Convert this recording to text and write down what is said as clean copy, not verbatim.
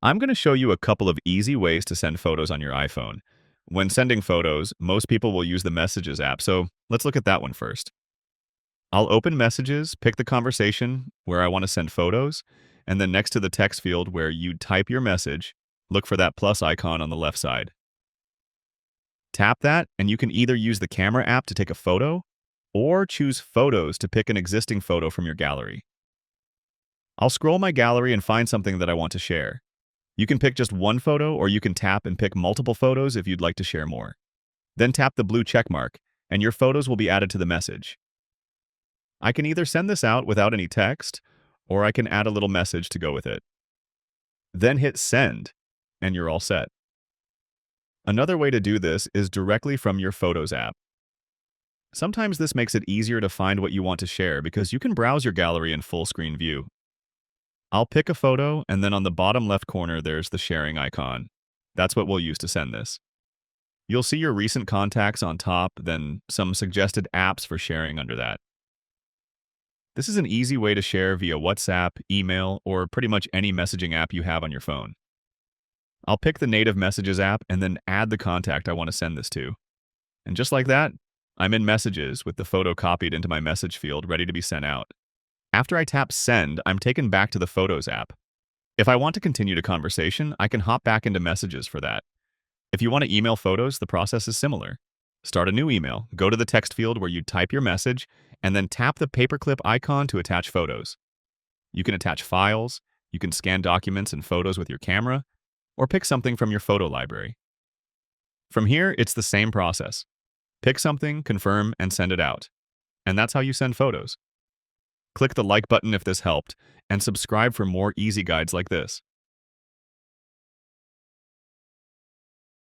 I'm going to show you a couple of easy ways to send photos on your iPhone. When sending photos, most people will use the Messages app, so let's look at that one first. I'll open Messages, pick the conversation where I want to send photos, and then next to the text field where you type your message, look for that plus icon on the left side. Tap that, and you can either use the camera app to take a photo, or choose Photos to pick an existing photo from your gallery. I'll scroll my gallery and find something that I want to share. You can pick just one photo, or you can tap and pick multiple photos if you'd like to share more. Then tap the blue check mark, and your photos will be added to the message. I can either send this out without any text, or I can add a little message to go with it. Then hit send, and you're all set. Another way to do this is directly from your Photos app. Sometimes this makes it easier to find what you want to share because you can browse your gallery in full screen view. I'll pick a photo, and then on the bottom left corner there's the sharing icon. That's what we'll use to send this. You'll see your recent contacts on top, then some suggested apps for sharing under that. This is an easy way to share via WhatsApp, email, or pretty much any messaging app you have on your phone. I'll pick the native Messages app and then add the contact I want to send this to. And just like that, I'm in Messages with the photo copied into my message field ready to be sent out. After I tap send, I'm taken back to the Photos app. If I want to continue the conversation, I can hop back into Messages for that. If you want to email photos, the process is similar. Start a new email, go to the text field where you type your message, and then tap the paperclip icon to attach photos. You can attach files, you can scan documents and photos with your camera, or pick something from your photo library. From here, it's the same process. Pick something, confirm, and send it out. And that's how you send photos. Click the like button if this helped, and subscribe for more easy guides like this.